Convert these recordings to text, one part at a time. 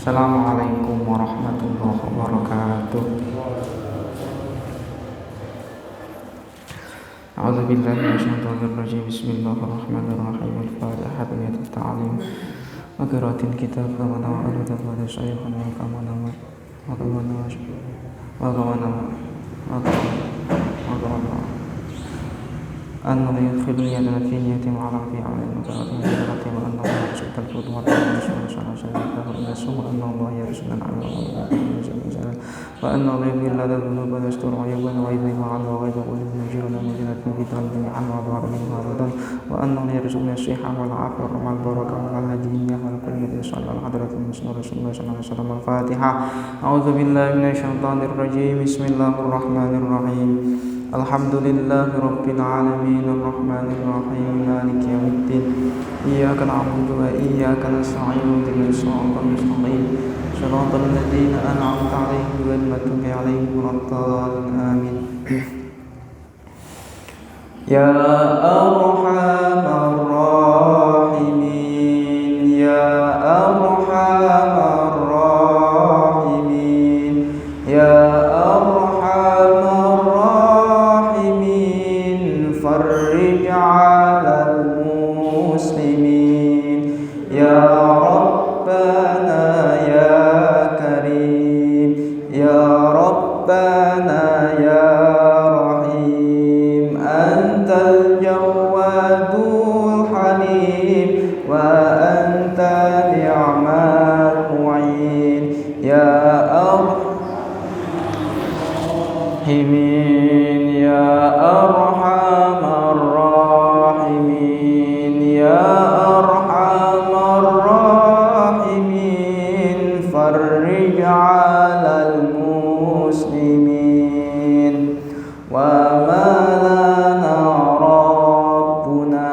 Assalamualaikum warahmatullahi wabarakatuh. A'udzu billahi minasyaitonir rajim. Bismillahirrahmanirrahim. Al-Fatihah bi ta'lim. Wa qira'atil kitab wa nawa'il tafsir syaikhun wa kamana wa kamana wa kamana wa kamana أنه يدخل يدنا في نية على في عمل المكرات من ذرة وأنه يرزق الفضل والرحمة والشرع شريكه إلى السوء وأن الله يرزق العمل وأنه لا يضل لا الذنوب ولا يستر عيوبا ويذهب عنه وغيظ قلوب يجرنا مدينة في ذنب جميعا وأضعف منه أبدا وأنه يرزق الصحة والعافية والرحمة البركة والهدية والكلمة صلى الله عليه وسلم رسول الله صلى الله عليه وسلم. الفاتحة. أعوذ بالله من الشيطان الرجيم. بسم الله الرحمن الرحيم. Alhamdulillahi Rabbil Alamin Ar-Rahmanir Rahim Maliki Yawmiddin Iyyaka na'budu wa iyyaka nasta'in ihdinas siratal mustaqim Shiratal ladzina an'amta 'alaihim ghairil maghdubi 'alaihim waladdallin Amin. Ya Arhamar Rahimin Ya Arhamar Rahimin Ya فرج على المسلمين يا ربنا يا كريم يا ربنا يا رحيم أنت الجواد الحليم وأنت نعم المعين يا الراحمين يا أرحم الراحمين يا أرحم الراحمين فرج على المسلمين وما لنا ربنا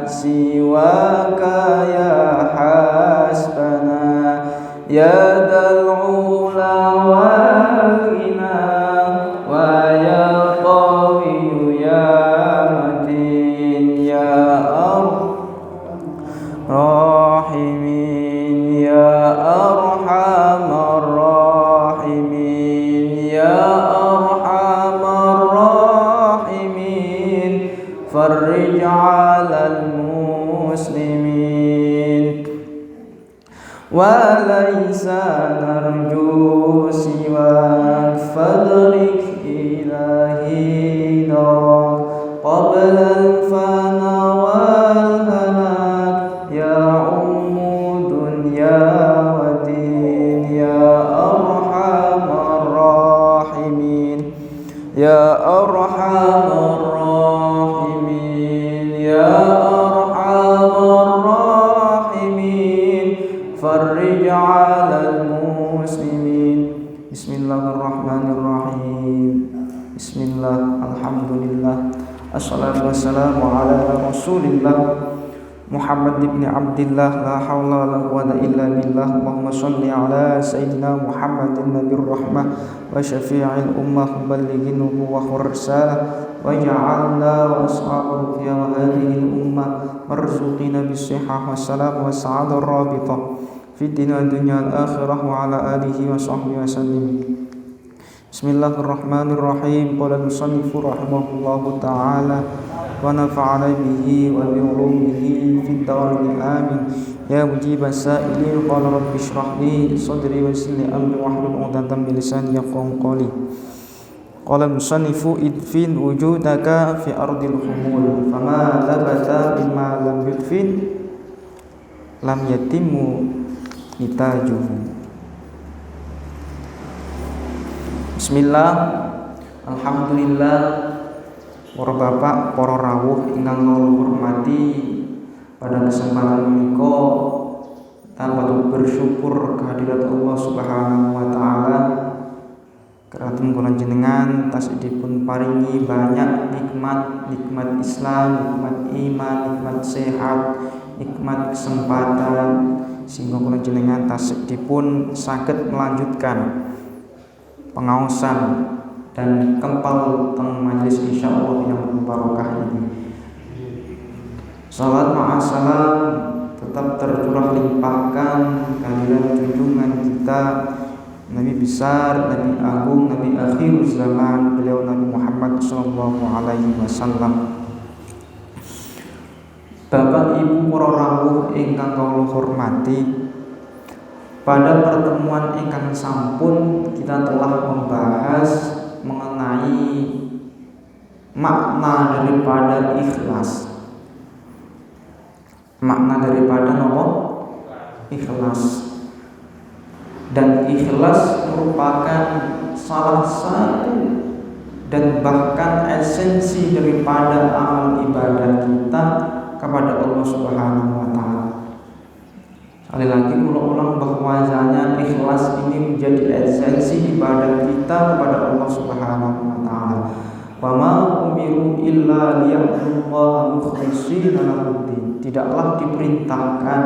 سواك يا حسبنا يا ذا العلا والغنى ويا قوي يا متين يا الراحمين يا أرحم الراحمين يا أرحم الراحمين فرج على المسلمين وليس نرجو سواك فادرك إلهي دراك قبل الفنا والهلاك يا أم دنيا ودين يا أرحم الراحمين يا أرحم الراحمين يا أرحم الراحمين فرج على المسلمين. Bismillahirrahmanirrahim. Bismillah, alhamdulillah, assalatu wassalamu ala rasulillah Muhammad ibn Abdillah, la hawla wa la quwwata illa billah. Allahumma salli ala sayyidina Muhammadin nabiyir rahmah wa syafi'il ummah balighin nubuwwah wa risalah wa ja'alna wa ashabahu fi hadhihi ummah warzuqina bis-sihhah was-salam was-sa'adah ar-rabithah fi dunya al-akhirah wa ala alihi wa sahbihi wa sallim. Bismillahirrahmanirrahim. Qala al-musannifu rahimahullahu ta'ala wa nafa'ana bihi wa bi ulumihi fid darain amin. Ya mujibas sa'ilin qala rabbi shrah li sadri wa yassir li amri wahlul 'uqdatam min lisani yafqahu qawli. Qala al-musannifu idfin wujudaka fi ardil humul fama labata bima lam yudfin lam yatimmu itajuhu. Bismillah, alhamdulillah, para bapak, para rawuh ingkang kula hormati, pada kesempatan menika tanpa bersyukur kehadirat Allah Subhanahu wa taala keraton kula jenengan tasdipun paringi banyak nikmat Islam, nikmat iman, nikmat sehat, nikmat kesempatan sehingga kula jenengan tasdipun saged melanjutkan pengaosan dan kempal teng majelis insyaallah yang berbarokah ini. Salat ma'asalam tetap tercurah limpahkan kehadiran junjungan kita Nabi besar, Nabi agung, Nabi akhir zaman, beliau Nabi Muhammad sallallahu alaihi wasallam. Bapak Ibu para rawuh ingkang kawula hormati, pada pertemuan ingkang sampun kita telah membahas mengenai makna daripada ikhlas. Makna daripada nopo? Ikhlas. Dan ikhlas merupakan salah satu dan bahkan esensi daripada amal ibadah kita kepada Allah Subhanahu wa taala. Sekali lagi ulang-ulang bahwasanya ikhlas ini menjadi esensi ibadah kita kepada Allah Subhanahu wa taala. Wa ma umiru illa liya'budullaha mukhlishina lahuddin. Tidaklah diperintahkan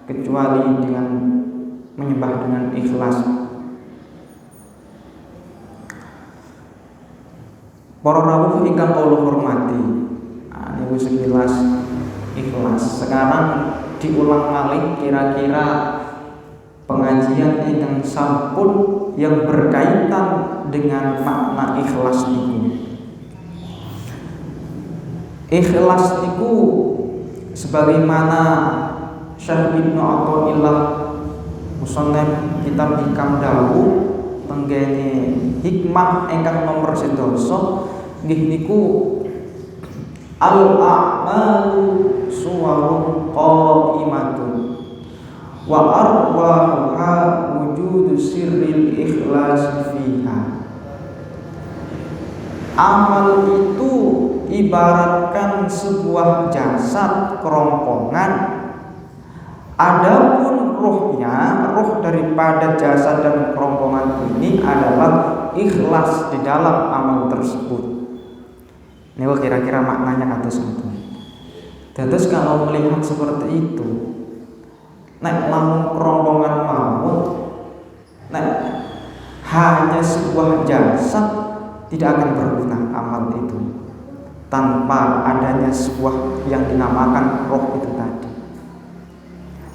kecuali dengan menyembah dengan ikhlas. Para rawuh ingkang kula hormati, niku sekilas ikhlas. Sekarang diulang malih kira-kira pengajian ingkang sampun yang berkaitan dengan makna ikhlas niku. Ikhlas niku sebagaimana Syekh Ibnu Athaillah musannaf kitab Hikam dawuh tenggene hikmah ingkang nomor 11 nggih niku al-a'malu suwarun qa'imatun wa arwahuha wujudu sirril ikhlas fiha. Amal itu ibaratkan sebuah jasad kerongkongan. Adapun ruhnya, ruh daripada jasad dan kerongkongan ini adalah ikhlas di dalam amal tersebut. Ini kira-kira maknanya kata sebetulnya. Terus kalau melihat seperti itu, nek lamun kerongkongan maut, nek hanya sebuah jasad, tidak akan berguna amal itu tanpa adanya sebuah yang dinamakan roh itu tadi.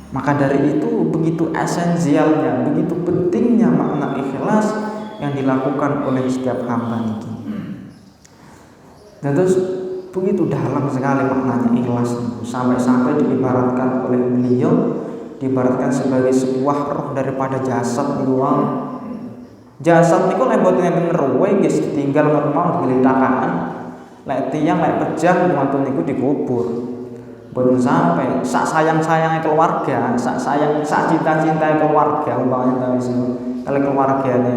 Maka dari itu begitu esensialnya, begitu pentingnya makna ikhlas yang dilakukan oleh setiap hamba ini. Dan terus begitu dalam sekali maknanya ikhlas itu, sampai-sampai diibaratkan oleh beliau, diibaratkan sebagai sebuah roh daripada jasad itu. Jasad niku lek boten enten ruwe nggih ditinggal mau digelitakan. Lek tiyang lek pejah wonten niku dikubur. Boten sampai sak sayang-sayange keluarga, sak cinta-cintae keluarga umpamane wis kali keluargane.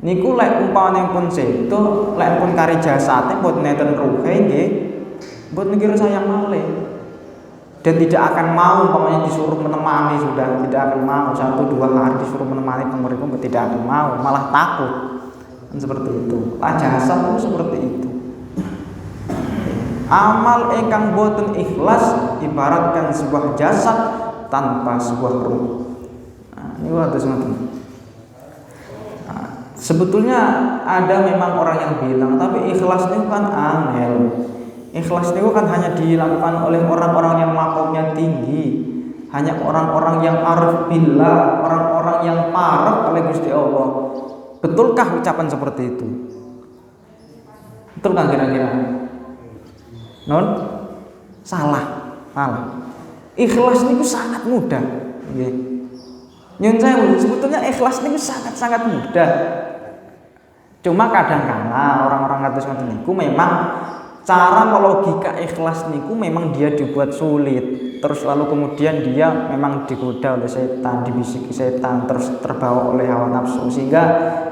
Niku lek umpamane pun sedo, lek pun kari jasate boten enten ruhe nggih, boten kira sayang malih. Dan tidak akan mau umpamanya disuruh menemani, sudah tidak akan mau 1-2 hari disuruh menemani penguriku, tidak akan mau, malah takut. Dan seperti itu. Jasad itu seperti itu. Amal ingkang boten ikhlas ibaratkan sebuah jasad tanpa sebuah ruh. Ini ada semacam. Sebetulnya ada memang orang yang bilang, tapi ikhlas itu kan angel. Ikhlas itu kan hanya dilakukan oleh orang-orang yang makomnya tinggi, hanya orang-orang yang arif billah, orang-orang yang parek oleh Gusti Allah. Betulkah ucapan seperti itu? Betul kan kira-kira? Non? Salah. Ikhlas itu sangat mudah. Nyun saya sebetulnya ikhlas itu sangat mudah. Cuma kadang-kala orang-orang kados ngoten niku memang cara logika ikhlas niku memang dia dibuat sulit. Terus lalu kemudian dia memang digoda oleh setan, dibisiki setan, terus terbawa oleh hawa nafsu sehingga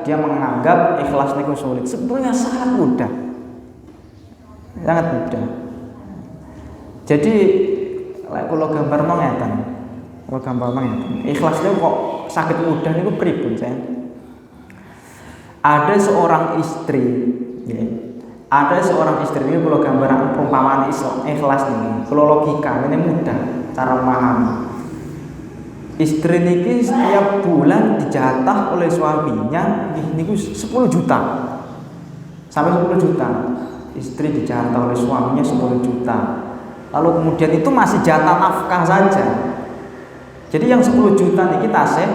dia menganggap ikhlas niku sulit. Sebetulnya sangat mudah. Sangat mudah. Jadi lek kula gambarno ngeten. Ikhlas niku kok sakit mudah niku pripun saya? Ada seorang istri, ya. Ada seorang istri ini kalau gambaran perumpamaan ikhlas ini, kalau logika ini mudah cara memahami. Istri ini setiap bulan dijatah oleh suaminya ini 10 juta sampai 10 juta. Istri dijatah oleh suaminya 10 juta. Lalu kemudian itu masih jatah nafkah saja. Jadi yang 10 juta niki tasih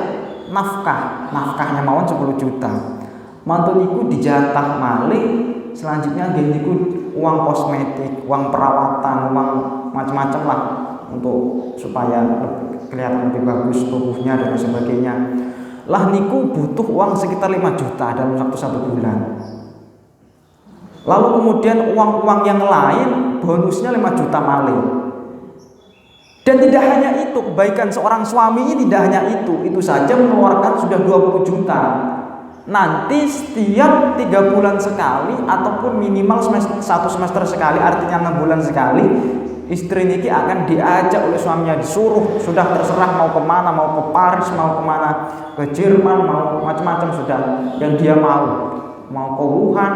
nafkahnya mawon 10 juta. Mantun niku dijatah malih, selanjutnya nggih niku uang kosmetik, uang perawatan, uang macam-macam lah untuk supaya kelihatan lebih bagus tubuhnya dan sebagainya. Lah niku butuh uang sekitar 5 juta dalam waktu 1 bulan. Lalu kemudian uang-uang yang lain bonusnya 5 juta malih. Dan tidak hanya itu, kebaikan seorang suami ini tidak hanya itu saja mengeluarkan sudah 20 juta. Nanti setiap 3 bulan sekali ataupun minimal 1 semester sekali, artinya 6 bulan sekali, istri niki akan diajak oleh suaminya, disuruh, sudah terserah mau kemana, mau ke Paris, mau kemana, ke Jerman, mau macam-macam sudah yang dia mau ke Wuhan,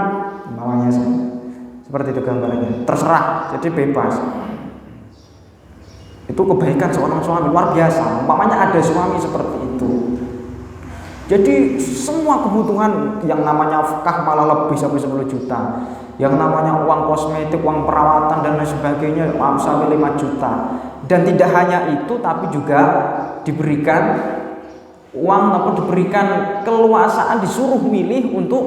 namanya seperti itu gambarnya, terserah, jadi bebas. Itu kebaikan seorang suami luar biasa. Umpamanya ada suami seperti itu, jadi semua kebutuhan yang namanya nafkah malah lebih sampai 10 juta, yang namanya uang kosmetik, uang perawatan dan lain sebagainya sampai 5 juta. Dan tidak hanya itu, tapi juga diberikan uang atau diberikan keleluasaan, disuruh milih untuk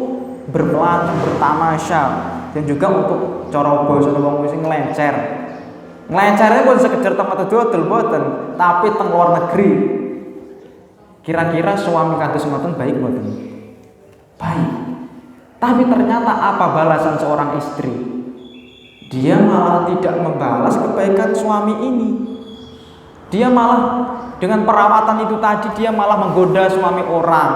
bermelana, bertamasya, dan juga untuk cara basa wong sing ngelencer. Ngelencernya bukan sekedar tempat dodol boten, tapi teng luar negeri. Kira-kira suami kados ngoten baik mboten? Baik. Tapi ternyata apa balasan seorang istri? Dia malah tidak membalas kebaikan suami ini. Dia malah dengan perawatan itu tadi dia malah menggoda suami orang.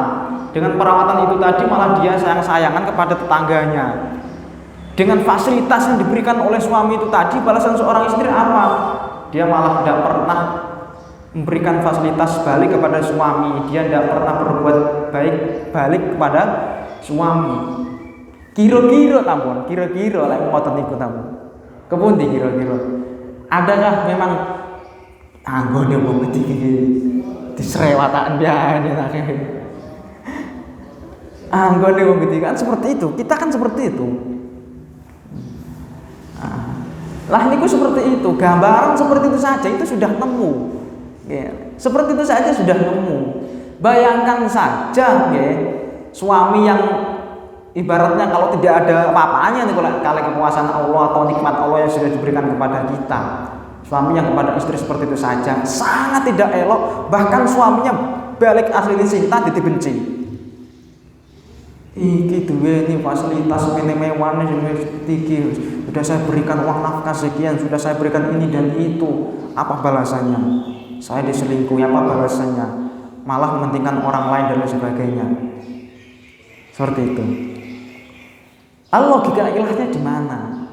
Dengan perawatan itu tadi malah dia sayang-sayangan kepada tetangganya. Dengan fasilitas yang diberikan oleh suami itu tadi, balasan seorang istri apa? Dia malah tidak pernah memberikan fasilitas balik kepada suami. Dia tidak pernah berbuat baik balik kepada suami. Kira-kira tampun, kira-kira lek ngoten niku tampun. Kepundi kira-kira? Adakah memang anggone wong iki disrewataken biane ta? Anggone wong iki kan seperti itu. Kita kan seperti itu. Lah niku seperti itu, gambaran seperti itu saja itu sudah nemu. Ya, seperti itu saja sudah nemu. Bayangkan saja, ya, suami yang ibaratnya kalau tidak ada apa-apanya nih kalau kekuasaan Allah atau nikmat Allah yang sudah diberikan kepada kita. Suami yang kepada istri seperti itu saja sangat tidak elok, bahkan suaminya balik asli cinta dibenci. Iki duwe ini fasilitas mewah nih, sudah saya berikan uang nafkah sekian, sudah saya berikan ini dan itu. Apa balasannya? Saya diselingkuhi, apa balasannya? Malah mementingkan orang lain dan sebagainya. Seperti itu. Lalu logika ilahnya di mana?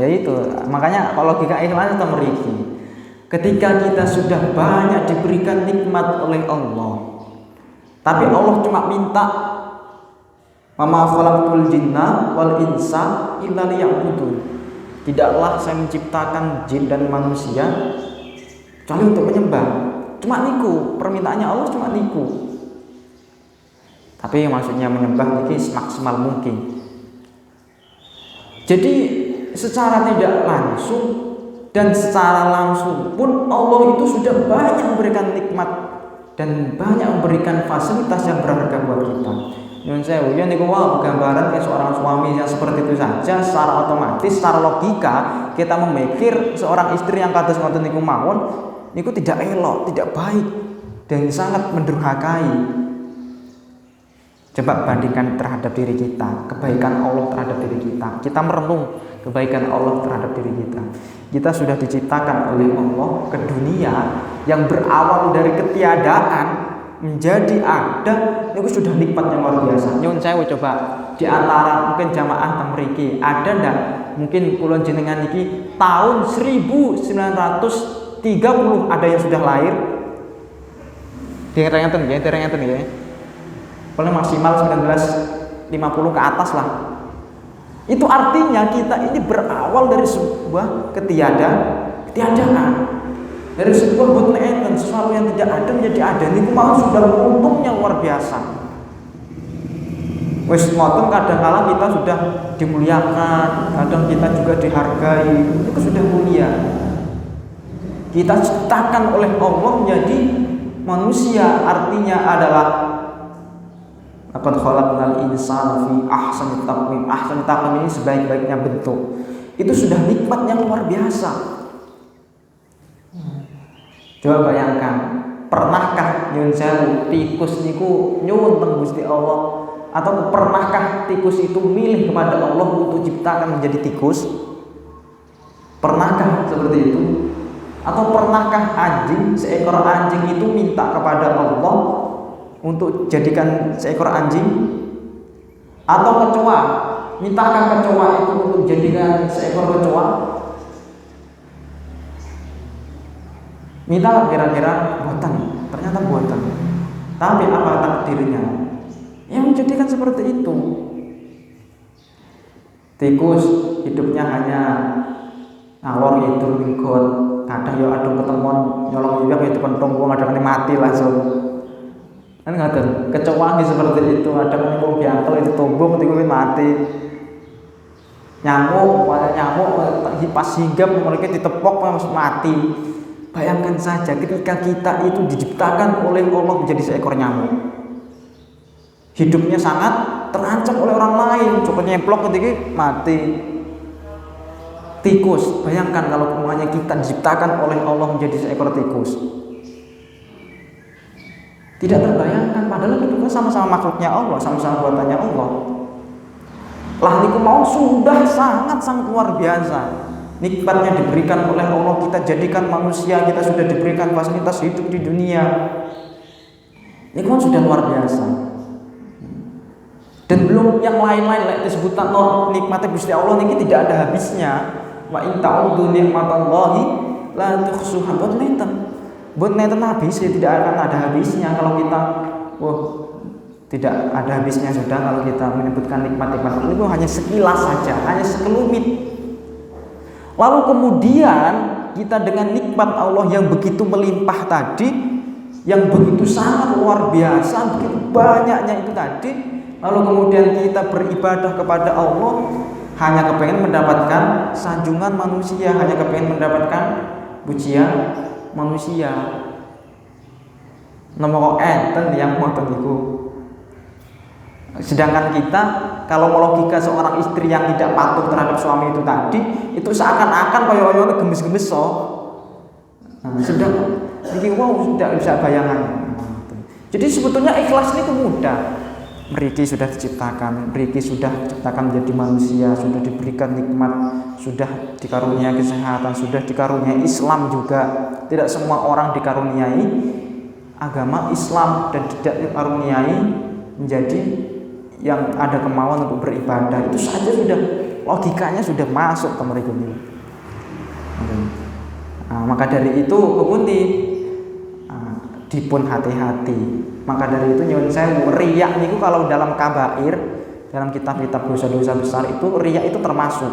Ya itu. Makanya kalau logika ilahnya itu meriki. Ketika kita sudah banyak diberikan nikmat oleh Allah, tapi Allah cuma minta Mama khalaqtul jinna wal insa illa liya'budun. Tidaklah saya menciptakan jin dan manusia kecuali untuk menyembah. Cuma niku, permintaannya Allah cuma niku. Tapi maksudnya menyembah niki maksimal mungkin. Jadi secara tidak langsung dan secara langsung pun Allah itu sudah banyak memberikan nikmat dan banyak memberikan fasilitas yang berharga buat kita. Nyun sewu, ya niku wae gambaran seorang suami yang seperti itu saja secara otomatis, secara logika kita memikir seorang istri yang kados ngoten niku mawon niku tidak elok, tidak baik dan sangat mendurhakai. Coba bandingkan terhadap diri kita, kebaikan Allah terhadap diri kita. Kita merenung kebaikan Allah terhadap diri kita. Kita sudah diciptakan oleh Allah ke dunia yang berawal dari ketiadaan menjadi ada, itu sudah nikmat yang luar biasa. Nyun sewu coba di antara mungkin jamaah tamriki ada ndak mungkin kula jenengan iki tahun 1930 ada yang sudah lahir. Dereng-dereng nggih, dereng-dereng nggih. Paling maksimal 1950 ke atas lah. Itu artinya kita ini berawal dari sebuah ketiadaan. Dari sebuah boten sesuatu yang tidak ada menjadi ada. Ini mau sudah untungnya luar biasa. Wis ngoten kadang kala kita sudah dimuliakan, kadang kita juga dihargai, itu sudah mulia. Kita ciptakan oleh Allah menjadi manusia, artinya adalah laqad khalaqnal insana fi ahsani taqwim. Ahsani taqwim ini sebaik-baiknya bentuk. Itu sudah nikmat yang luar biasa. Coba bayangkan, pernahkah nyuwun sewu tikus niku nyuwun teng Gusti Allah, atau pernahkah tikus itu milih kepada Allah untuk ciptakan menjadi tikus? Pernahkah seperti itu? Atau pernahkah anjing, seekor anjing itu minta kepada Allah untuk jadikan seekor anjing? Atau kecoa, mintakah kecoa itu untuk jadikan seekor kecoa? Minta kira-kira buatan, ternyata buatan. Tapi apa takdirnya? Yang menjadikan seperti itu. Tikus hidupnya hanya ngalor ngidul minggot, kadang ya adung ketemuan nyolong juga itu pentong wong kadang mati langsung. Kan ngaten, kecoa seperti itu, ada wong biangkel itu tombong ketika mati. Nyamuk, pada nyamuk pas hinggap mereka ditepok mati. Bayangkan saja ketika kita itu diciptakan oleh Allah menjadi seekor nyamuk. Hidupnya sangat terancam oleh orang lain, coba nyemplok ketika mati. Tikus, bayangkan kalau semuanya kita diciptakan oleh Allah menjadi seekor tikus. Tidak terbayangkan, padahal itu sama-sama makhluknya Allah, sama-sama buatannya Allah. Lah niku mau sudah sangat luar biasa. Nikmatnya diberikan oleh Allah, kita jadikan manusia, kita sudah diberikan fasilitas hidup di dunia. Ini kan sudah luar biasa. Dan belum yang lain-lain like disebutkan nikmatnya Gusti Allah ini tidak ada habisnya. Wa in ta'udzu nikmatallahi la tuhsuha. Buat neten habis ya, tidak akan ada habisnya kalau kita tidak ada habisnya sudah kalau kita menyebutkan nikmat-nikmat itu hanya sekilas saja, hanya sekelumit. Lalu kemudian kita dengan nikmat Allah yang begitu melimpah tadi, yang begitu sangat luar biasa, begitu banyaknya itu tadi, lalu kemudian kita beribadah kepada Allah hanya kepengen mendapatkan sanjungan manusia, hanya kepengen mendapatkan pujian manusia. Nomor enten yang ngoten niku. Sedangkan kita kalau logika seorang istri yang tidak patuh terhadap suami itu tadi, itu seakan-akan koyo-koyo gemes-gemes so. Sedang iki sudah bisa bayangan. Jadi sebetulnya ikhlas ini mudah. Mriki sudah diciptakan, mriki sudah diciptakan menjadi manusia, sudah diberikan nikmat, sudah dikaruniai kesehatan, sudah dikaruniai Islam juga. Tidak semua orang dikaruniai agama Islam dan tidak dikaruniai menjadi yang ada kemauan untuk beribadah. Itu saja sudah logikanya sudah masuk ke mereka ini. Maka dari itu kepunti dipun hati-hati. Maka dari itu nyuwun sewu, riya niku kalau dalam kabair, dalam kitab-kitab dosa-dosa besar itu riya itu termasuk.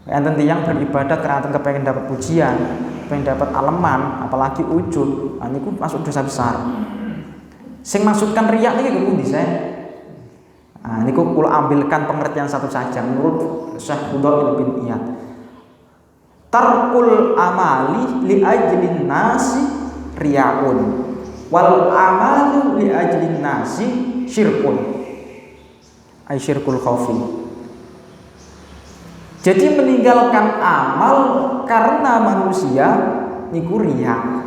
Enten tiyang beribadah karena kepengen dapat pujian, pengen dapat aleman, apalagi ujub, niku masuk dosa besar. Sing maksudkan riya niki kepundi saya? Niku kula ambilkan pengertian satu saja menurut Syekh Fudail bin Iyad. Tarkul amali li ajlin nasi riyaun. Wal amalu li ajlin nasi syirkun. Ai syirkul khafi. Jadi meninggalkan amal karena manusia niku riya.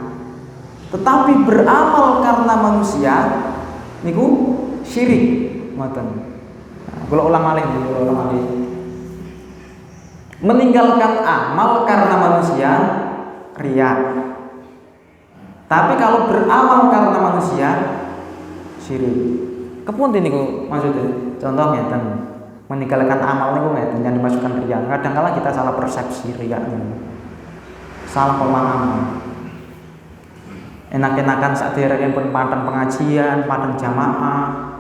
Tetapi beramal karena manusia niku syirik. Ngoten. Kula ulang malih. Meninggalkan amal karena manusia riya. Tapi kalau beramal karena manusia syirik. Kepunten niku maksudnya. Contoh ngeten. Meninggalkan amal niku ngeten yang dimasukkan riya. Kadang-kala kita salah persepsi riya niku. Salah pemahaman. Enak-enakan sak dereken padang pengajian, padang jamaah,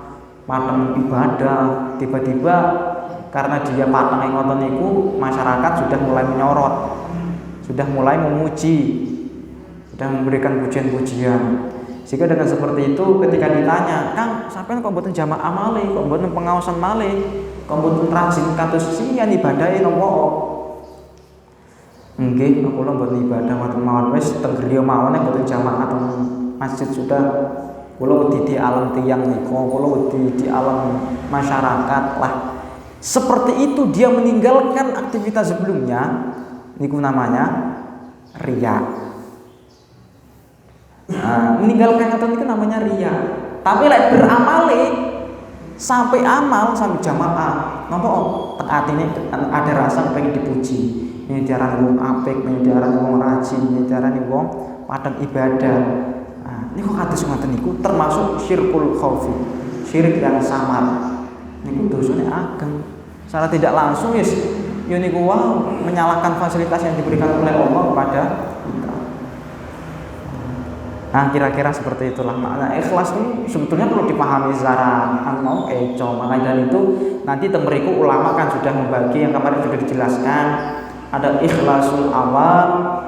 padang ibadah, tiba-tiba karena dia patang ing ngoten niku masyarakat sudah mulai menyorot, sudah mulai memuji, sudah memberikan pujian-pujian, Sehingga dengan seperti itu ketika ditanya, "Kang, sampean kok mboten jamaah malih, kok mboten pengaosan malih, kok mboten rajin kados siyan ibadahe napa?" Nggih, kula mboten ibadah ngoten mawon, wis teng griya mawon nek mboten jamaah teng masjid sudah. Kula wedi di alam tiyang niku, kula wedi di alam masyarakat lah. Seperti itu dia meninggalkan aktivitas sebelumnya, niku namanya riya. Meninggalkan atau itu namanya riya. Tapi lek beramale sampai amal sampai jamaah, napa tek atine ada rasa pengen dipuji. Ini diarani wong apik, ini diarani wong rajin, ini diarani wong padang ibadah. Niku kados ngoten niku termasuk syirkul khaufi, syirik yang samar. Niku dosane ageng. Secara tidak langsung yes, yo niku menyalahkan fasilitas yang diberikan oleh Allah kepada kita. Nah, kira-kira seperti itulah makna ikhlas ini sebetulnya perlu dipahami secara eco. Makanya dari itu nanti temeriku ulama kan sudah membagi yang kemarin sudah dijelaskan. Ada ikhlasul awam,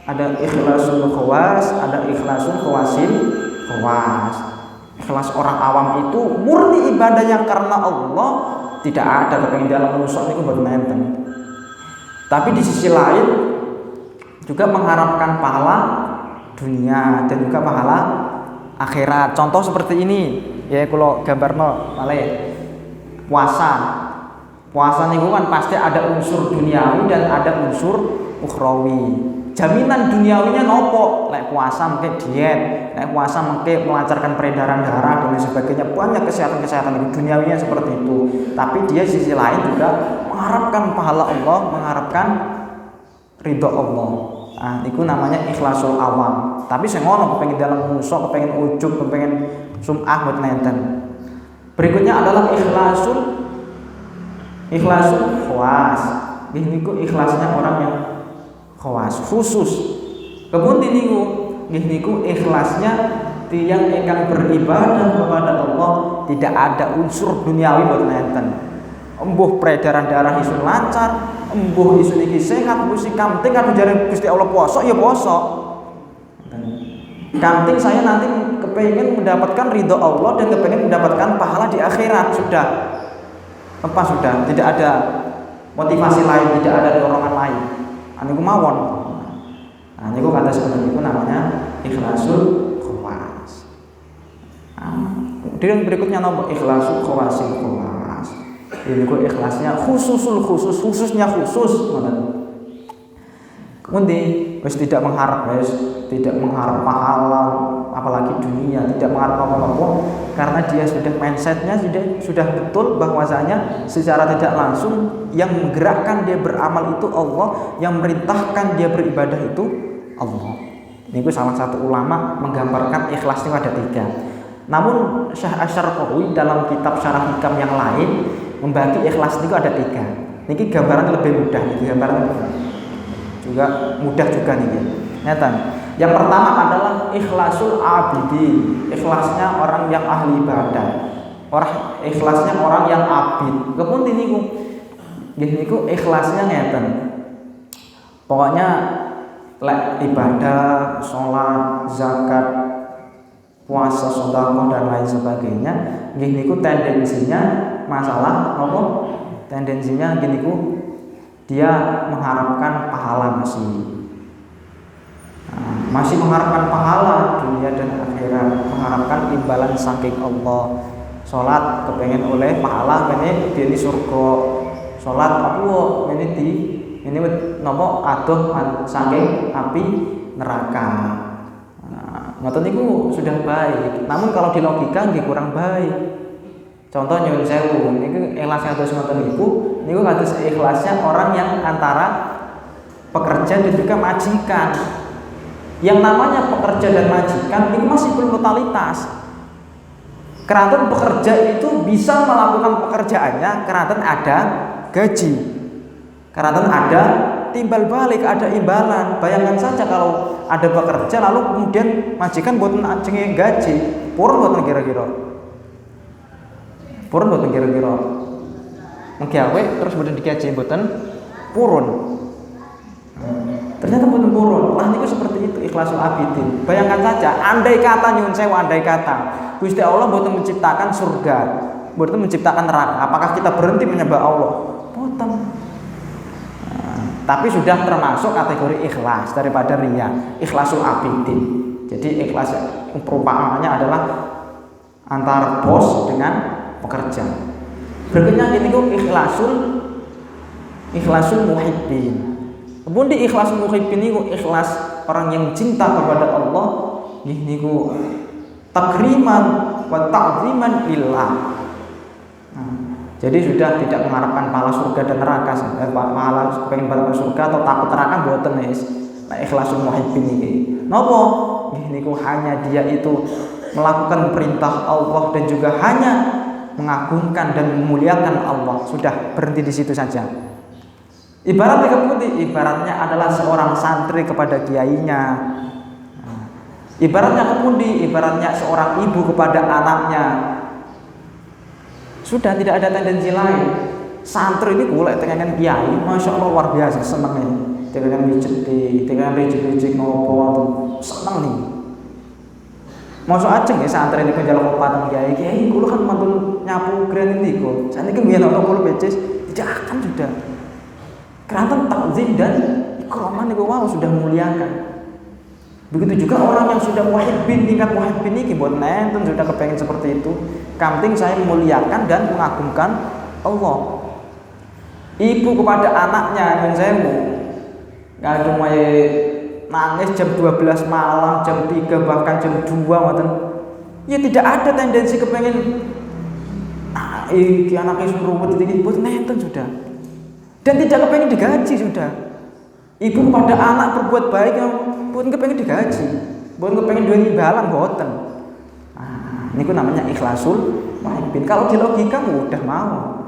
ada ikhlasul khawas, ada ikhlasul khawasil khawas. Ikhlas orang awam itu murni ibadahnya karena Allah, tidak ada kepengen dalam musuh itu bermenten. Tapi di sisi lain juga mengharapkan pahala dunia dan juga pahala akhirat. Contoh seperti ini ya, kalau gambarno malih puasa niku kan pasti ada unsur duniawi dan ada unsur ukhrawi. Jaminan duniawinya nopo? Lek puasa mungkin diet, lek puasa mungkin melancarkan peredaran darah dan sebagainya, banyak kesehatan itu duniawinya seperti itu. Tapi dia sisi lain juga mengharapkan pahala Allah, mengharapkan ridho Allah. Itu namanya ikhlasul awam. Tapi saya ngono kepengen dalam musuh, kepengen ujub, kepengen sum'ah buat nenten. Berikutnya adalah ikhlasul khawas. Ini ikhlasnya orang yang khawas, khusus. Kemudian niku ikhlasnya tiyang ingkang beribadah kepada Allah tidak ada unsur duniawi buat nenten. Embuh peredaran darah isun lancar, embuh isun iki sehat, embuh si kamting kan jare Gusti Allah poso ya poso. Kamting saya nanti kepengen mendapatkan ridho Allah dan kepengen mendapatkan pahala di akhirat sudah. Tidak ada motivasi lain, tidak ada dorongan lain. Niku mawon. Niku kata seperti itu namanya ikhlasul khawas. Kemudian berikutnya nomor ikhlasul khawasil khawas. Ini ikhlasnya khususnya khusus. Kemudian tidak mengharap pahala, apalagi dunia, tidak mengharap apa-apa, karena dia sudah mindsetnya sudah betul bahwasanya secara tidak langsung yang menggerakkan dia beramal itu Allah, yang memerintahkan dia beribadah itu Allah. Ini salah satu ulama menggambarkan ikhlas itu ada 3. Namun Syekh Asy-Syarqawi dalam kitab Syarah Hikam yang lain membagi ikhlas itu ada 3. Ini gambaran lebih mudah, juga mudah juga nih. Nyata. Yang pertama adalah ikhlasul abidi, ikhlasnya orang yang ahli ibadah, ikhlasnya orang yang abid. Kemudian niku ikhlasnya ngeten. Pokoknya lek ibadah, sholat, zakat, puasa, sedekah dan lain sebagainya, niku tendensinya masalah apa? Tendensinya niku dia mengharapkan pahala masih mengharapkan pahala dunia dan akhirat, mengharapkan imbalan saking Allah. Sholat kepengen oleh pahala ini di surga, sholat aku ini nopo aduh saking api neraka. Ngoten niku sudah baik. Namun kalau di logika nggih kurang baik. Contoh nyuwun sewu, niku ikhlas kados ngoten niku kados ikhlasnya orang yang antara pekerja dan juga majikan. Yang namanya pekerja dan majikan itu masih belum totalitas. Keranten pekerja itu bisa melakukan pekerjaannya keranten ada gaji, keranten ada timbal balik, ada imbalan. Bayangkan saja kalau ada pekerja lalu kemudian majikan boten ajenge gaji, purun boten kira-kira. Menggawe terus boten digaji boten purun. Ternyata boten purun. Lah niku seperti itu ikhlasul abidin. Bayangkan saja, andai kata nyun sewu, andai kata Gusti Allah mboten menciptakan surga, mboten menciptakan neraka, apakah kita berhenti menyembah Allah? Mboten. Tapi sudah termasuk kategori ikhlas daripada riya, ikhlasul abidin. Jadi ikhlas perumpamaannya adalah antara bos dengan pekerja. Berikutnya ini ikhlasul muhibbin. Kemudian ikhlasul muhibbin niku ikhlas orang yang cinta kepada Allah, niku takriman wa ta'ziman lillah. Jadi sudah tidak mengharapkan pahala surga dan neraka, pahala pengen balik surga atau takut neraka mboten wis. Nah, ikhlasul muhibbin iki. Napa? Niku hanya dia itu melakukan perintah Allah dan juga hanya mengagungkan dan memuliakan Allah. Sudah berhenti di situ saja. Ibaratnya kemudian, ibaratnya adalah seorang santri kepada kiainya. Ibaratnya kemudian, ibaratnya seorang ibu kepada anaknya. Sudah tidak ada tendensi lain. Santri ini golek tenganan kiai, masya Allah luar biasa senengnya. Tenganan mijeti, tenganan rejik-rejik ngopo, seneng nih. Masuk aja ya santri ini penjala kopatan kiai kulo kan mantun nyapu keren ini kok. Saat ini biar nonton kulo beces tidak akan sudah. Kerana takzim dan ikroman itu wow sudah muliakan. Begitu juga orang yang sudah muhibbin, tingkat muhibbin ini buat nenten sudah kepengen seperti itu. Kamting saya memuliakan dan mengagungkan Allah. Ibu kepada anaknya yang saya mau nggak cuma nangis jam 12 malam, jam 3 bahkan jam 2 ngoten. Ya tidak ada tendensi kepengen anaknya suruh ini buat nenten sudah. Dan tidak kepengen digaji sudah. Ibu kepada anak berbuat baik yang bukan kepengen digaji, bukan kepengen duit imbalan boten. Ini namanya ikhlasul muhibbin. Kalau di logika mudah mau.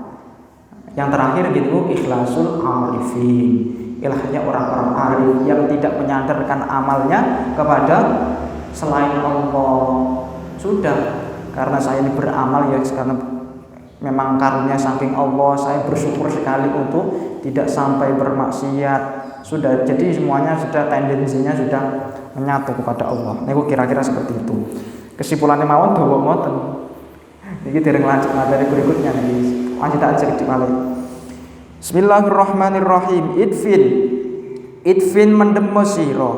Yang terakhir gitu ikhlasul arifin. Ilahnya orang-orang arif yang tidak menyandarkan amalnya kepada selain Allah. Sudah, karena saya ini beramal ya karena memang karunia samping Allah, saya bersyukur sekali untuk tidak sampai bermaksiat. Sudah, jadi semuanya sudah tendensinya sudah menyatu kepada Allah. Ini kira-kira seperti itu. Kesimpulannya mawon dawa ngoten. Iki dereng lanjut materi berikutnya nih. Lanjutan sedikit malih. Bismillahirrahmanirrahim. Idfin mendemo sira.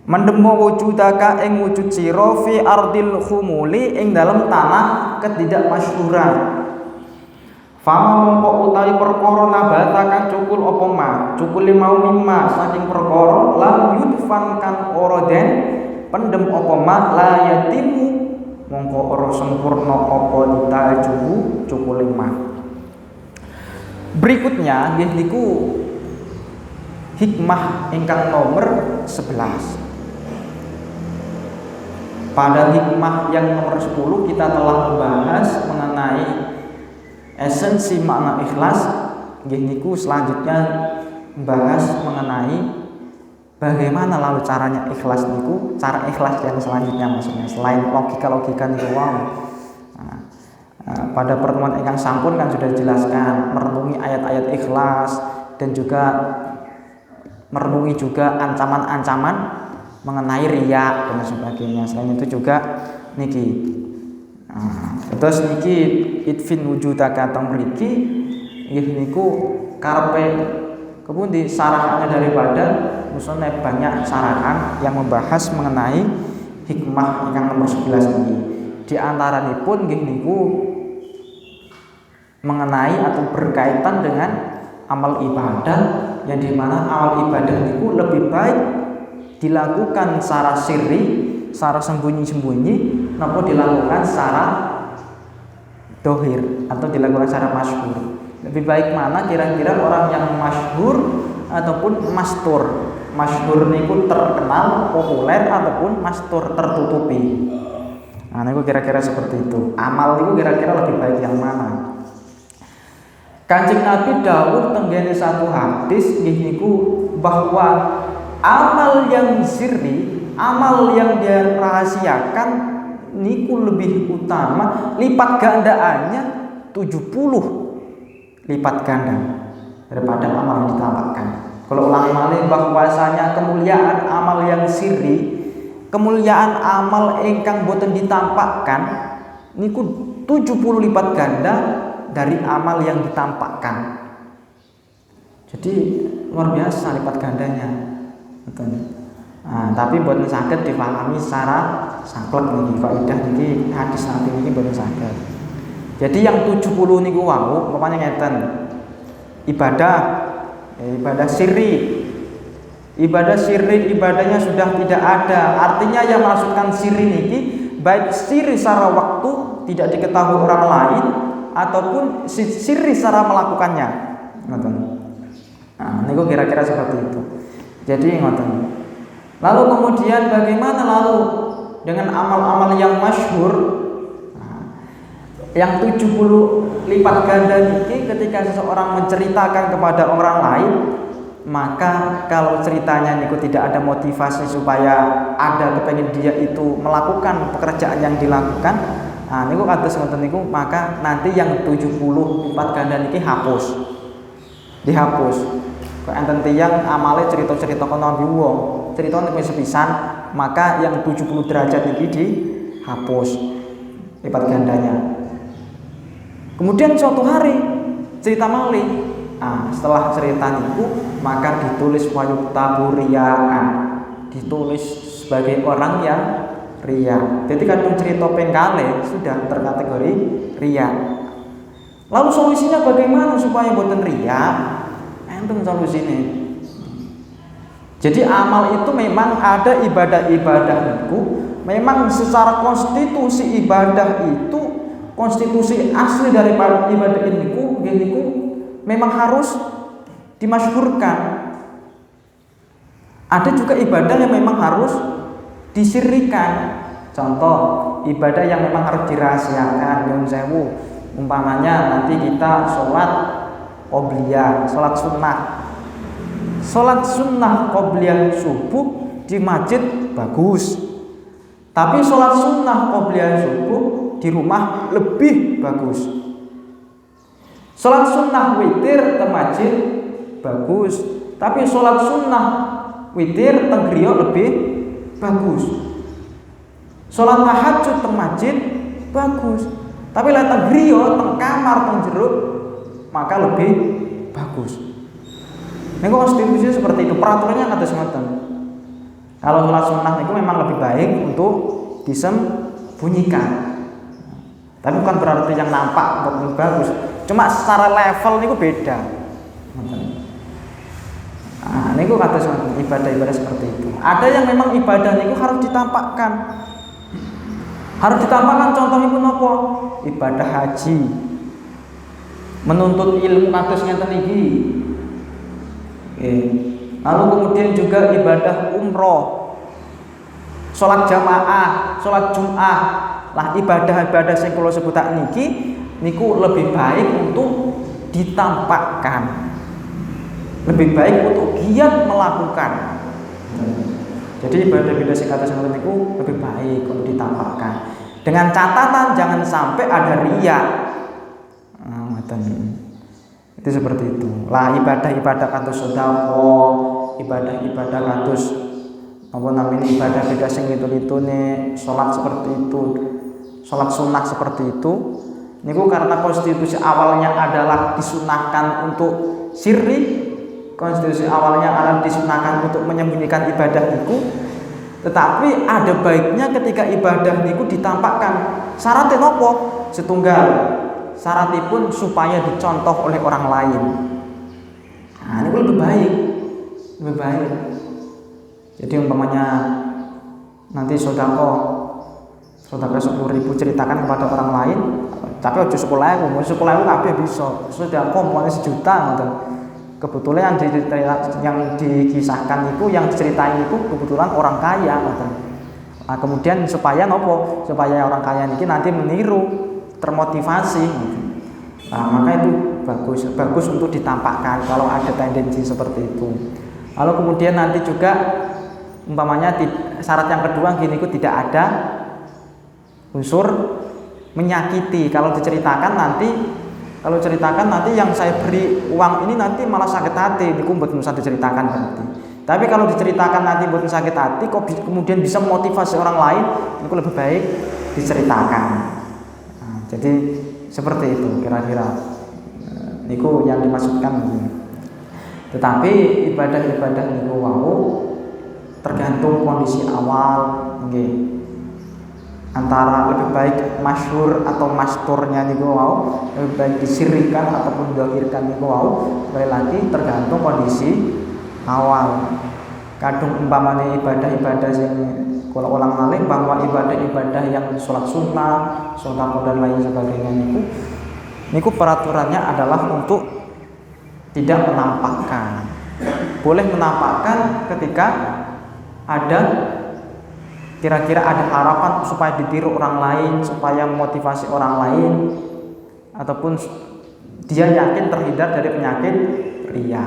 Mendemo wujudaka ing wujud sira fi ardil khumuli ing dalam tanah ketidakmasyhuran. Fama mongko utawi perkara nabata kang cukul apa ma cukul mau mimma saking perkara lan yudfan kang ora den pendem apa ma la yatimu mongko ora sempurna apa ditajuhu cukul ma. Berikutnya nggih niku hikmah ingkang nomor 11. Pada hikmah yang nomor 10 kita telah membahas mengenai esensi makna ikhlas. Nggih niku selanjutnya membahas mengenai bagaimana lalu caranya ikhlas niku, cara ikhlas yang selanjutnya maksudnya selain logika-logika niku wow. Pada pertemuan ingkang sampun kan sudah dijelaskan merenungi ayat-ayat ikhlas dan juga merenungi juga ancaman-ancaman mengenai riya dan sebagainya. Selain itu juga niki terus niki idfin wujudaka tong mriki nggih niku karepe kepundi sarahannya daripada musonef banyak sarahan yang membahas mengenai hikmah yang nomor 11 ini. Di antaranipun nggih niku mengenai atau berkaitan dengan amal ibadah yang dimana amal ibadah niku lebih baik dilakukan secara sirri, secara sembunyi-sembunyi, napa dilakukan secara dohir atau dilakukan secara masyhur. Lebih baik mana kira-kira orang yang masyhur ataupun mastur. Masyhur niku terkenal, populer ataupun mastur tertutupi. Nah, niku kira-kira seperti itu. Amal niku kira-kira lebih baik yang mana? Kanjeng Nabi dawuh tenggene satu hadis nggih niku bahwa amal yang sirri, amal yang dirahasiakan niku lebih utama, lipat gandaannya 70 lipat ganda daripada amal yang ditampakkan. Kalau ulangi malih bahwasanya kemuliaan amal yang sirri, kemuliaan amal ingkang boten ditampakkan niku 70 lipat ganda dari amal yang ditampakkan. Jadi luar biasa lipat gandanya. Nah, tapi boten saged dipahami secara saklek niki kaidah niki hadis nanti niki boten saged. Jadi yang 70 niku wau umpamanya ngeten. Ibadah sirri. Ibadah sirri ibadahnya sudah tidak ada. Artinya yang maksudkan sirri niki baik sirri secara waktu tidak diketahui orang lain ataupun sirri secara melakukannya. Ngoten. Nah, niku kira-kira seperti itu. Jadi ngoten. Lalu kemudian bagaimana lalu dengan amal-amal yang masyhur? Yang 70 lipat ganda niki ketika seseorang menceritakan kepada orang lain, maka kalau ceritanya niku tidak ada motivasi supaya ada kepengen dia itu melakukan pekerjaan yang dilakukan, nah niku kados ngoten niku, maka nanti yang 70 lipat ganda niki dihapus. Kok enten tiyang amale cerita-cerita kono wong, cerita niku sepisan, maka yang 70 derajat niki dihapus lipat gandanya. Kemudian suatu hari cerita malih, setelah cerita niku maka ditulis wayuktabu riyaan, ditulis sebagai orang yang riya. Jadi kadung cerita pengkale sudah terkategori riya. Lalu solusinya bagaimana supaya boten riya? Enten solusinya. Jadi amal itu memang ada ibadah-ibadah itu, memang secara konstitusi ibadah itu, konstitusi asli dari ibadah ini memang harus dimasyhurkan. Ada juga ibadah yang memang harus disirrikan. Contoh ibadah yang memang harus dirahasiakan. Nyun sewu, umpamanya nanti kita sholat qobliyah, sholat sunnah. Sholat sunnah qobliyah subuh di masjid bagus. Tapi sholat sunnah qobliyah subuh di rumah lebih bagus. Sholat sunnah witir di masjid bagus, tapi sholat sunnah witir di griya lebih bagus. Sholat tahajud di masjid bagus, tapi lek di griya di kamar di jero maka lebih bagus. Niku konstitusi seperti itu, peraturannya kados ngoten. Kalau sholat sunnah itu memang lebih baik untuk disembunyikan. Tapi bukan berarti yang nampak lebih bagus. Cuma secara level niku beda. Nah, niku kados ibadah-ibadah seperti itu. Ada yang memang ibadah niku harus ditampakkan. Harus ditampakkan contohnya pun apa? Ibadah haji. Menuntut ilmu kados ngeten iki. Lalu kemudian juga ibadah umroh. Salat jamaah, salat Jumat. Lah ibadah-ibadah sing kula sebut niki niku lebih baik untuk ditampakkan. Lebih baik untuk giat melakukan. Jadi ibadah-ibadah sing kados ngoten niku lebih baik untuk ditampakkan. Dengan catatan jangan sampai ada riya. Itu seperti itu. Lah ibadah-ibadah kados sedekah, ibadah-ibadah kados apa namanya ibadah sing itu-itune, salat seperti itu. Sholat sunnah seperti itu niku karena konstitusi awalnya adalah disunahkan untuk sirri, konstitusi awalnya adalah disunahkan untuk menyembunyikan ibadah niku, tetapi ada baiknya ketika ibadah niku ditampakkan. Syaratnya nopo? Setunggal, syaratipun supaya dicontoh oleh orang lain. Nah niku lebih baik. Jadi umpamanya nanti sedekah 10.000 ceritakan kepada orang lain, tapi aja 10.000 kabeh bisa. Sudah komponen 1 juta ngoten. Kebetulan yang dikisahkan itu, yang diceritain itu kebetulan orang kaya ngoten. Nah, kemudian supaya nopo? Supaya orang kaya niki nanti meniru, termotivasi. Nah, maka itu bagus untuk ditampakkan kalau ada tendensi seperti itu. Lalu kemudian nanti juga umpamanya syarat yang kedua gini ku tidak ada unsur menyakiti. Kalau diceritakan nanti Kalau ceritakan nanti yang saya beri uang ini nanti malah sakit hati, niku mboten usah diceritakan berarti. Tapi kalau diceritakan nanti mboten sakit hati, kok kemudian bisa memotivasi orang lain, niku lebih baik diceritakan. Nah, jadi seperti itu kira-kira. Niku yang dimaksudkan. Tetapi ibadah-ibadah niku wau tergantung kondisi awal, nggih. Antara lebih baik masyhur atau masturnya niku wau, lebih baik disirrikan ataupun didahirkan niku wau, sekali lagi tergantung kondisi awal. Kadung umpamane ibadah-ibadah sing kula ulang malih bahwa ibadah-ibadah yang sholat sunnah, sedekah dan lain sebagainya niku peraturannya adalah untuk tidak menampakkan. Boleh menampakkan ketika ada kira-kira ada harapan supaya ditiru orang lain, supaya memotivasi orang lain, ataupun dia yakin terhindar dari penyakit riya.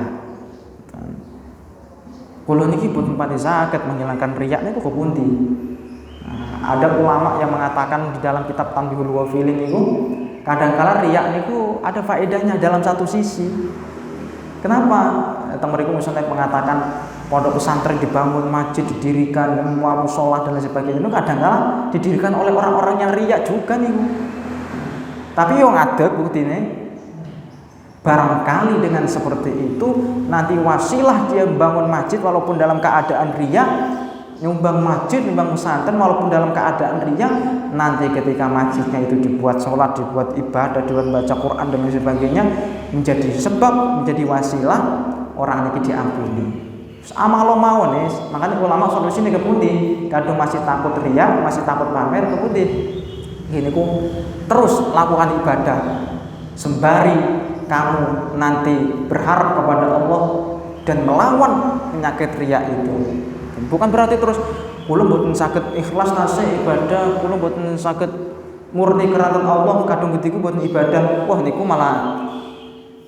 Kula niki pun pati saged menghilangkan riya niku kepundi. Nah, ada ulama yang mengatakan di dalam kitab Tanbihul Ghafilin niku kadang-kala riya niku ada faedahnya dalam satu sisi. Kenapa? Mriku misalnya mengatakan pondok pesantren dibangun, masjid didirikan, musola dan lain sebagainya itu kadang-kala didirikan oleh orang-orang yang riya juga nih. Tapi yang ada buktine barangkali dengan seperti itu nanti wasilah dia membangun masjid walaupun dalam keadaan riya, nyumbang masjid, nyumbang pesantren walaupun dalam keadaan riya, nanti ketika masjidnya itu dibuat sholat, dibuat ibadah, dibuat baca Quran dan lain sebagainya, menjadi sebab, menjadi wasilah orang ini diampuni. Amalo mau nih, makanya ulama solusi ini kepundi, kadang masih takut riya, masih takut pamer kepundi. Gini ku terus lakukan ibadah sembari kamu nanti berharap kepada Allah dan melawan penyakit riya itu. Bukan berarti terus kula mboten saged ikhlas nase ibadah, kula mboten saged murni karena Allah kadung getiku mboten ibadah. Wah niku malah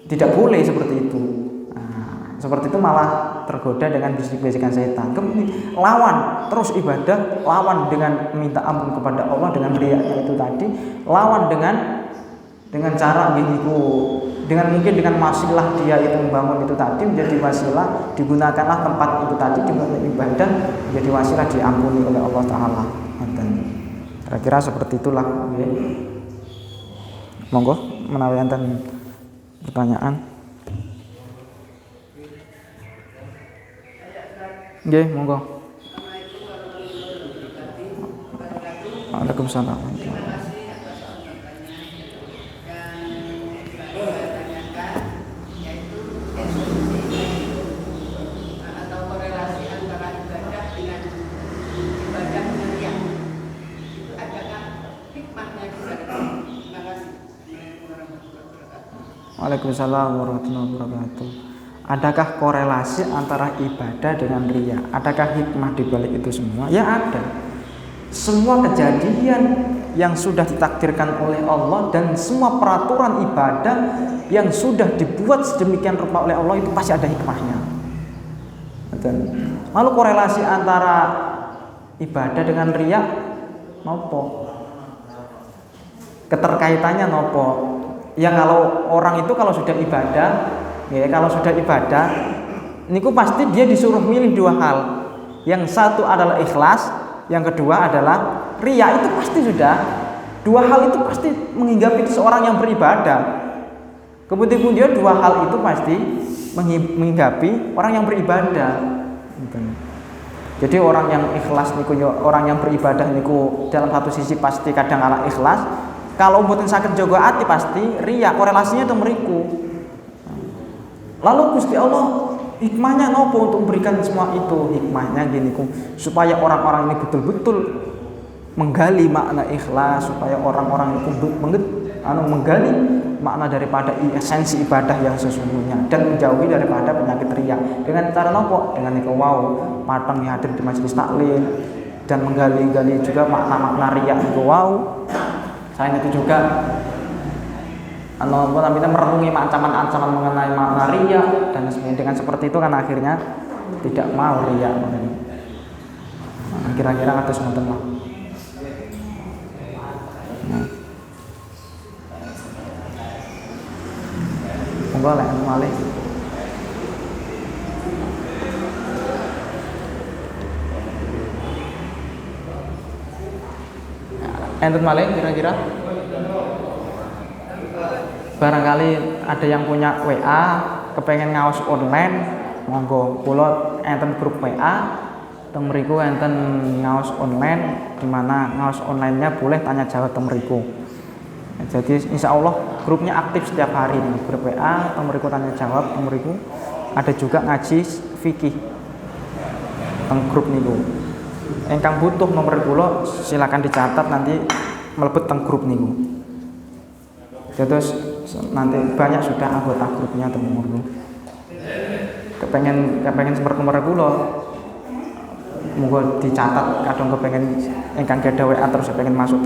tidak boleh seperti itu. Nah, seperti itu malah tergoda dengan bisik-bisikan setan. Kemudian lawan terus ibadah, lawan dengan minta ampun kepada Allah dengan riaknya itu tadi, lawan dengan cara giniku, dengan mungkin dengan wasilah dia itu membangun itu tadi menjadi wasilah, digunakanlah tempat itu tadi dibuat ibadah menjadi wasilah diampuni oleh Allah Taala. Kira-kira seperti itulah. Monggo menawi enten pertanyaan. Nggih, monggo. Waalaikumsalam. Waalaikumsalam warahmatullahi wabarakatuh. Adakah korelasi antara ibadah dengan riya? Adakah hikmah di balik itu semua? Ya ada. Semua kejadian yang sudah ditakdirkan oleh Allah dan semua peraturan ibadah yang sudah dibuat sedemikian rupa oleh Allah itu pasti ada hikmahnya. Lalu korelasi antara ibadah dengan riya nopo? Keterkaitannya nopo? Ya kalau orang itu kalau sudah ibadah, niku pasti dia disuruh milih dua hal. Yang satu adalah ikhlas, yang kedua adalah riya. Itu pasti sudah dua hal itu pasti menghinggapi seorang yang beribadah. Kemudian dua hal itu pasti menghinggapi orang yang beribadah. Jadi orang yang ikhlas niku, orang yang beribadah niku dalam satu sisi pasti kadang kala ikhlas. Kalau mboten saged jaga ati pasti riya, korelasinya itu mriku. Lalu Gusti Allah hikmahnya nopo untuk memberikan semua itu? Hikmahnya gini supaya orang-orang ini betul-betul menggali makna ikhlas, supaya orang-orang itu menggali makna daripada esensi ibadah yang sesungguhnya dan menjauhi daripada penyakit riya. Dengan cara nopo? Dengan niku wau pateng hadir di majelis taklim dan menggali-gali juga makna-makna riya niku wau. Selain itu juga kita merenungi ancaman-ancaman mengenai makna riya dan dengan seperti itu kan akhirnya tidak mau riya. Kira-kira atas ngoten lah. Monggo lek malih. Enten malih kira-kira? Barangkali ada yang punya WA, kepengen ngaos online, monggo kula enten grup WA. Teng mriku enten ngaos online, di mana ngaos online-nya boleh tanya jawab teng mriku. Jadi insya Allah grupnya aktif setiap hari nih, grup WA, teng mriku tanya jawab teng mriku. Ada juga ngaji fikih teng grup niku. Engkang butuh nomor kula silakan dicatat nanti mlebet teng grup niku. Terus nanti banyak sudah anggota grupnya teng mriku. Kepengen seperti nomor kula monggo dicatat kadang kepengen engkang gadah WA terus pengen masuk